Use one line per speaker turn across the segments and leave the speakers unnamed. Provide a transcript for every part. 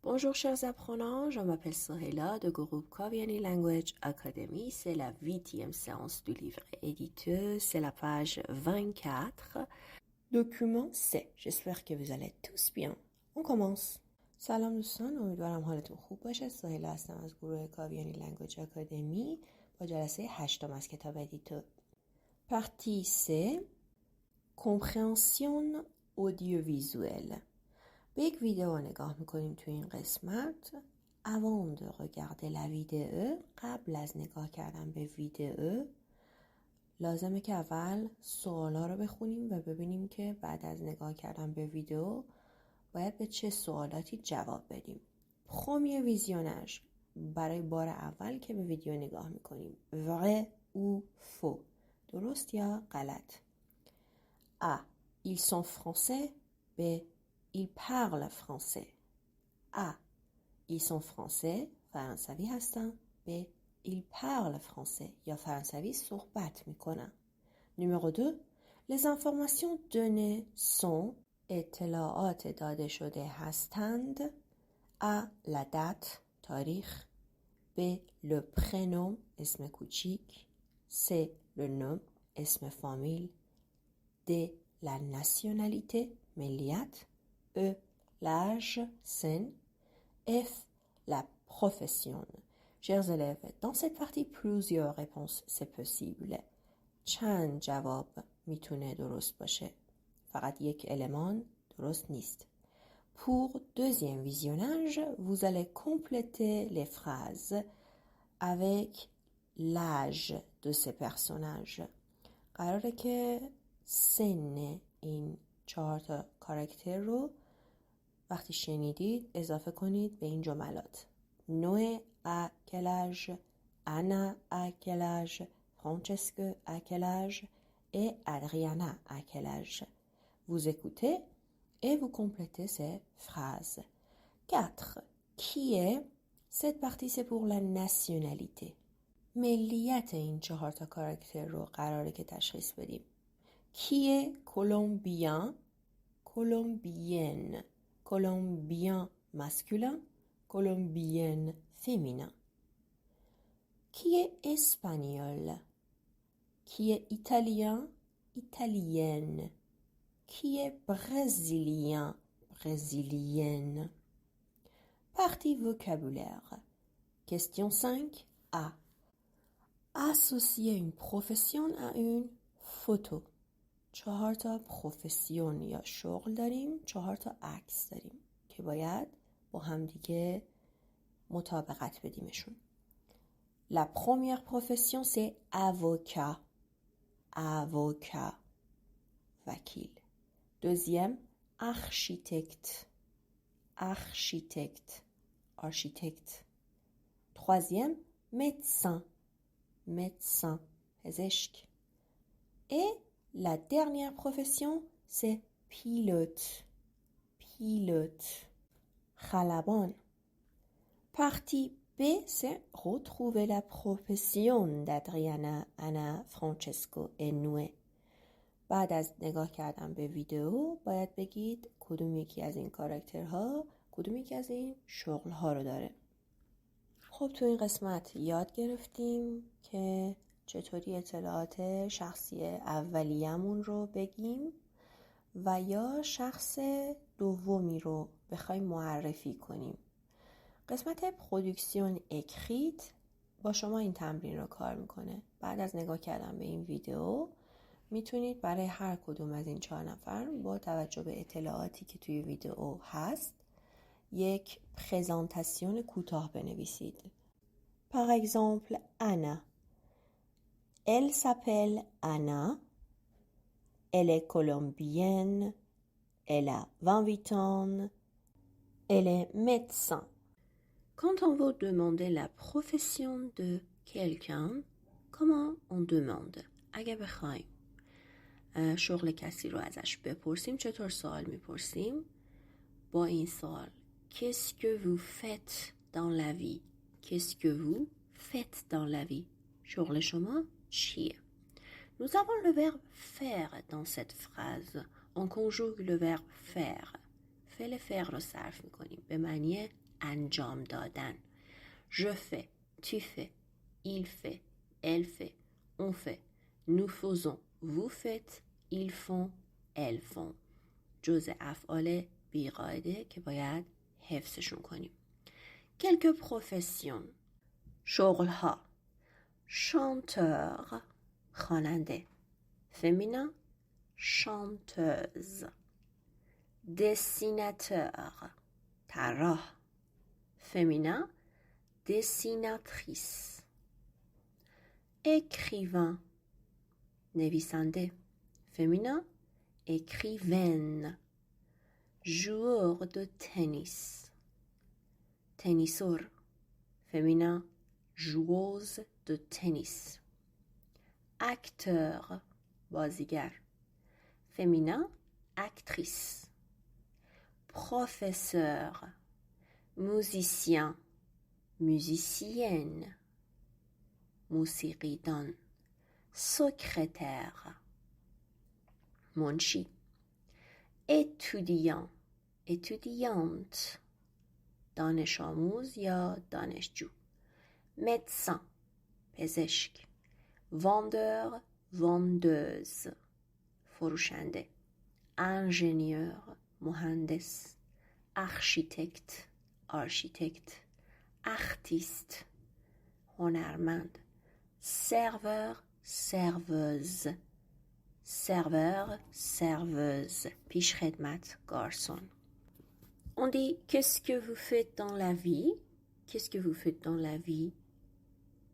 Bonjour chers apprenants, je m'appelle Sohela de groupe Kaviani Language Academy. C'est la 8e séance du livre éditeux, c'est la page 24. Document C. J'espère que vous allez tous bien. On commence. سلام دوستان، امیدوارم حالتون خوب باشه. سهیلا هستم از گروه کاویانی لنگویج آکادمی با جلسه 8 از کتاب ادیتور. Partie C. Compréhension audiovisuelle. به یک ویدیو نگاه میکنیم تو این قسمت. avant de regarder la vidéo، قبل از نگاه کردن به ویدیو لازمه که اول سوالا رو بخونیم و ببینیم که بعد از نگاه کردن به ویدیو باید به چه سوالاتی جواب بدیم. premier visionnage، برای بار اول که به ویدیو نگاه میکنیم. vrai ou faux، درست یا غلط. A. Ils sont français. B. Ils parlent français. A. Ils sont français. فرانسوی هستن. B. Ils parlent français. یا فرانسوی صحبت میکنن. Numéro 2. Les informations données sont اطلاعات داده شده هستند. A. La date. تاریخ. B. Le prénom. اسم کوچیک. C. Le nom. اسم فامیل. D. La nationalité. ملیت. E. L'âge, سن. F. La profession. Chers élèves, dans cette partie, plusieurs réponses c'est possible. چند جواب میتونه درست باشه. فقط یک المان درست نیست. Pour deuxième visionnage, vous allez compléter les phrases avec l'âge de ces personnages. قراره که سن این 4 کاراکتر رو وقتی شنیدید اضافه کنید به این جملات. Noé à quel âge, Anna à quel âge, Francesco à quel âge et Adriana à quel âge. Vous écoutez et vous complétez ces phrases. 4. Qui est? Cette partie c'est pour la nationalité. ملیت این 4 کاراکتر رو قراره که تشخیص بدیم. Qui est colombien, colombienne, colombien masculin, colombienne féminin. Qui est espagnol, qui est italien, italienne, qui est brésilien, brésilienne. Partie vocabulaire. Question 5. A. Associer une profession à une photo. 4 تا پروفسیون یا شغل داریم، 4 تا عکس داریم که باید با همدیگه مطابقت بدیمشون. La première profession c'est avocat. Avocat. وکیل. Deuxième, architecte. Architecte. Architecte. Troisième, médecin. Médecin. پزشک. Et la dernière profession, c'est pilote. Pilote. خلبان. Partie B, c'est retrouver la profession d'Adriana, Anna, Francesco et Noé. بعد از نگاه کردن به ویدیو باید بگید کدوم یکی از این کاراکترها کدوم یکی از این شغلها رو داره. خب تو این قسمت یاد گرفتیم که چطوری اطلاعات شخصی اولیه‌مون رو بگیم و یا شخص دومی رو بخوایم معرفی کنیم. قسمت پروداکسیون اکریت با شما این تمرین رو کار میکنه. بعد از نگاه کردن به این ویدیو میتونید برای هر کدوم از این 4 نفر با توجه به اطلاعاتی که توی ویدیو هست یک پرزنتاسیون کوتاه بنویسید. Par exemple, Anna. Elle s'appelle Anna. Elle est colombienne. Elle a 28 ans. Elle est médecin. Quand on veut demander la profession de quelqu'un, comment on demande? اگه بخوایم شغل کسی رو ازش بپرسیم چطور سوال میپرسیم؟ با این سوال Qu'est-ce que vous faites dans la vie? Qu'est-ce que vous faites dans la vie? شغل شما چیه؟ Nous avons le verbe faire dans cette phrase. On conjugue le verbe faire. فعل faire رو صرف میکنیم به معنی انجام دادن. Je fais, tu fais, il fait, elle fait, on fait, nous faisons, vous faites, ils font, elles font. جزء افعال بیقاعده که باید حفظشون کنیم. Quelques professions. شغلها. Chanteur خواننده. Féminin chanteuse. Dessinateur طراح. Féminin dessinatrice. Écrivain نویسنده. Féminin écrivaine. Joueur de tennis تنیسور. Féminin joueuse de tennis. Acteur بازیگر. Féminin actrice. Professeur musicien musicienne. موسیقیدان. Secrétaire منشی. étudiant étudiante دانش آموز یا دانشجو. médecin پزشک. vendeur vendeuse فروشنده. ingénieur مهندس. architecte architecte. artiste هنرمند. serveur serveuse serveur serveuse پیشخدمت garçon. On dit qu'est-ce que vous faites dans la vie? Qu'est-ce que vous faites dans la vie?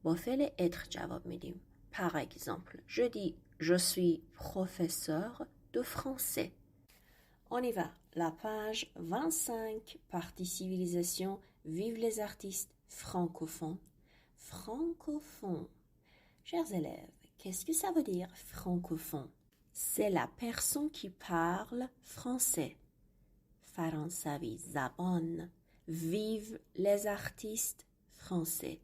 با فعل être جواب میدیم. Par exemple, je dis je suis professeur de français. On y va. La page 25, partie civilisation, vive les artistes francophones. Francophone. Chers élèves, qu'est-ce que ça veut dire francophone? C'est la personne qui parle français. فرانسوی زبان. Vive les artistes français.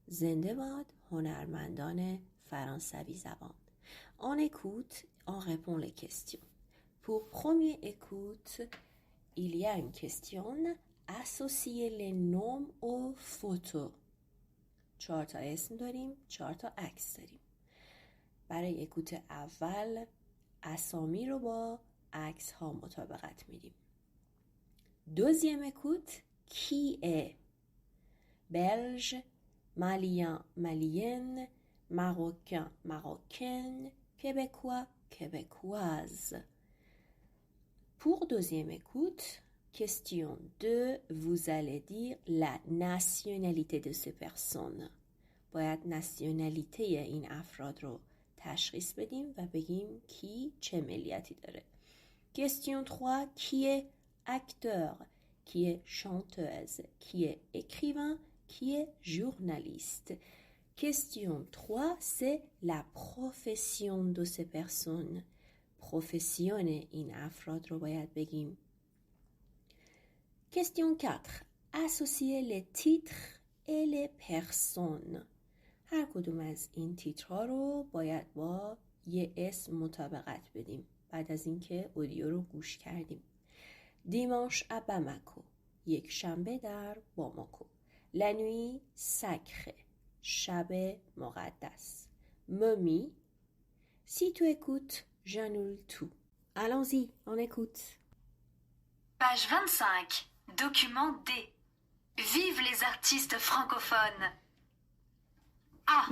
زنده باد هنرمندان فرانسوی زبان. On écoute, on répond les questions. Pour première écoute, il y a une question. Associer les noms aux photos. 4 تا اسم داریم، 4 تا عکس داریم. برای اکوت اول اسامی رو با عکس ها مطابقت میدیم. Deuxième écoute, qui est? Belge, malien, malienne, marocain, marocaine, québécois, québécoise. Pour deuxième écoute, question 2, vous allez dire la nationalité de ces personnes. باید nationalité این افراد رو تشخیص بدیم و بگیم کی چه ملیتی داره. Question 3, qui est acteur, qui est chanteuse, qui est écrivain, qui est journaliste. Question 3, c'est la profession de ces personnes. Profession این افراد رو باید بگیم. Question 4, associer les titres et les personnes. هر کدوم از این تیترها رو باید با یه اسم مطابقت بدیم بعد از اینکه اودیو رو گوش کردیم. دیمانش à Bamako. یک شنبه در باماکو. La nuit sacrée. شب مقدس. Momie. Si tu écoutes, j'annule tout. Allons-y, on écoute.
Page 25. Document D. Vive les artistes francophones. A.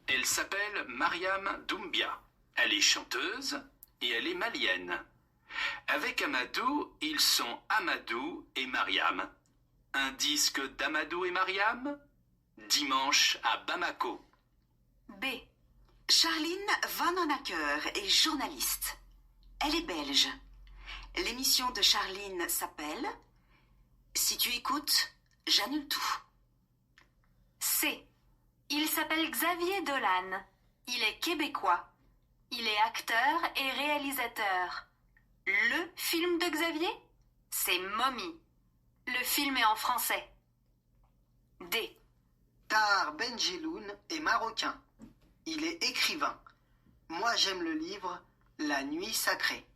Elle s'appelle Mariam Doumbia. Elle est chanteuse et elle est malienne. Avec Amadou, ils sont Amadou et Mariam. Un disque d'Amadou et Mariam. Dimanche à Bamako.
B. Charline Vanhoenacker est journaliste. Elle est belge. L'émission de Charline s'appelle Si tu écoutes, j'annule tout. C. Il s'appelle Xavier Dolan. Il est québécois. Il est acteur et réalisateur. Le film de Xavier, c'est Momie. Le film est en français. D.
Tahar Benjeloun est marocain. Il est écrivain. Moi j'aime le livre La Nuit Sacrée.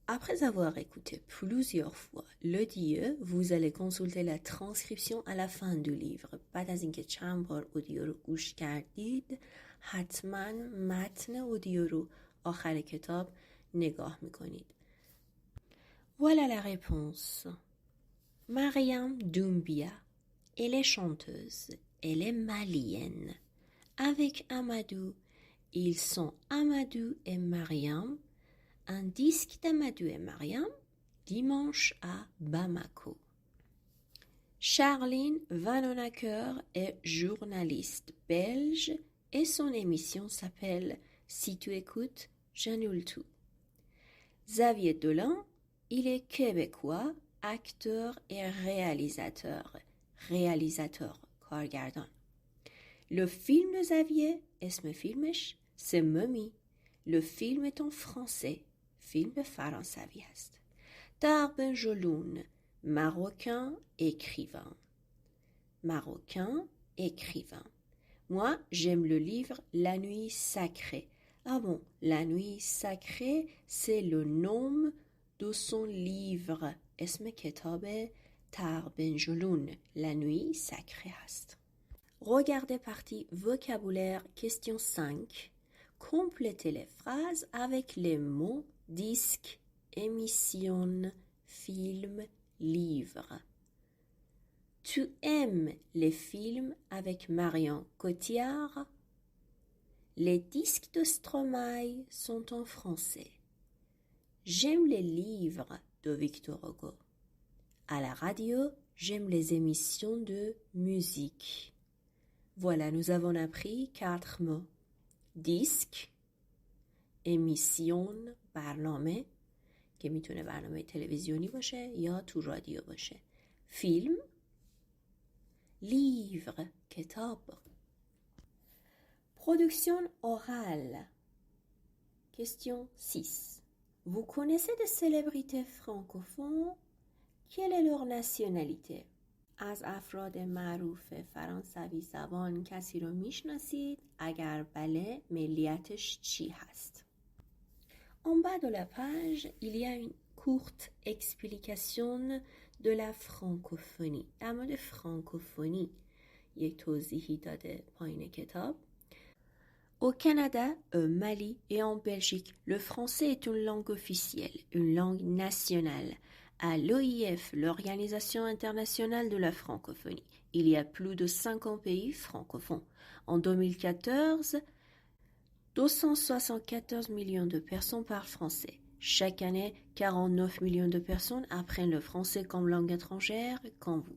Après avoir écouté plusieurs fois l'audio, vous allez consulter la transcription à la fin du livre. بعد از اینکه چند بار اودیو رو گوش کردید، حتما متن اودیو رو آخر کتاب نگاه میکنید. Voilà la réponse. Mariam Doumbia, elle est chanteuse, elle est malienne. Avec Amadou, ils sont Amadou et Mariam. Un disque d'Amadou et Mariam, dimanche à Bamako. Charline Vanhoenacker est journaliste belge et son émission s'appelle Si tu écoutes, j'annule tout. Xavier Dolan, il est québécois, acteur et réalisateur. کارگردان. Le film de Xavier, اسم فیلمش c'est Mummy. Le film est en français. فیلم فرانسوی است. در بنجلون، marocain écrivain. Moi, j'aime le livre La Nuit Sacrée. Ah bon, La Nuit Sacrée, c'est le nom de son livre. اسم کتاب در بنجلون، La Nuit Sacrée است. Regardez partie vocabulaire, question 5. Complétez les phrases avec les mots disque, émission, film, livre. Tu aimes les films avec Marion Cotillard? Les disques de Stromae sont en français. J'aime les livres de Victor Hugo. À la radio, j'aime les émissions de musique. Voilà, nous avons appris 4 mots. Disque, émission، برنامه که میتونه برنامه تلویزیونی باشه یا تو رادیو باشه. فیلم، livre، کتاب. Production orale. Question 6. Vous connaissez des célébrités francophones? Quelle est leur nationalité? از افراد معروف فرانسوی زبان کسی رو میشناسید؟ اگر بله، ملیتش چی هست؟ En bas de la page, il y a une courte explication de la francophonie. در مورد فرانکوفونی یک توضیحی داده پایین کتاب. Au Canada, au Mali et en Belgique, le français est une langue officielle, une langue nationale. À l'OIF, l'Organisation internationale de la francophonie, il y a plus de 50 pays francophones. En 2014, 274 millions de personnes parlent français. Chaque année, 49 millions de personnes apprennent le français comme langue étrangère, comme vous.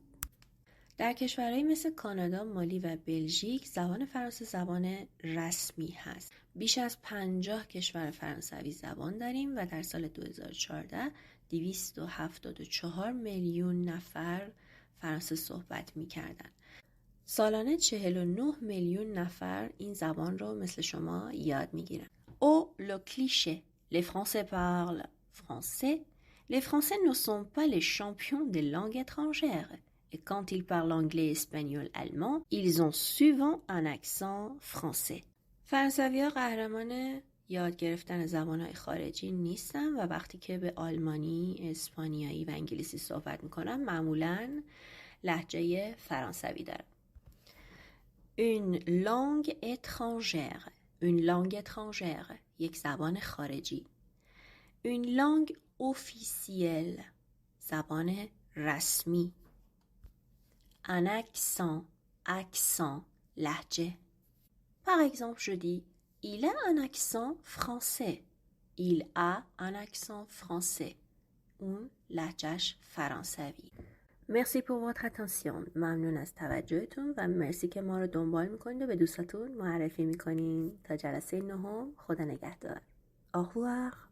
در کشورهایی مثل کانادا، مالی و بلژیک زبان فرانسه زبان رسمی هست. بیش از 50 کشور فرانسوی زبان داریم و در سال 2014 274 میلیون نفر فرانسه صحبت می‌کردند. سالانه 49 میلیون نفر این زبان رو مثل شما یاد می‌گیرن. او le cliché, les Français parlent français. Les Français ne sont pas les champions des langues étrangères. Et quand ils parlent anglais, espagnol, allemand, ils ont souvent un accent français. فرانسوی‌ها قهرمان یاد گرفتن زبان‌های خارجی نیستن و وقتی که به آلمانی، اسپانیایی و انگلیسی صحبت می‌کنن معمولاً لهجه فرانسوی دارن. Une langue étrangère. Une langue étrangère. یک زبان خارجی. Une langue officielle. زبان رسمی. Un accent. Accent. لهجه. Par exemple, je dis il a un accent français. Il a un accent français. اون لهجه‌اش فرانسوی. مرسی pour votre attention. ممنون از توجهتون و مرسی که ما رو دنبال میکنید و به دوستاتون معرفی میکنین. تا جلسه 9 خدا نگهدار. Au revoir.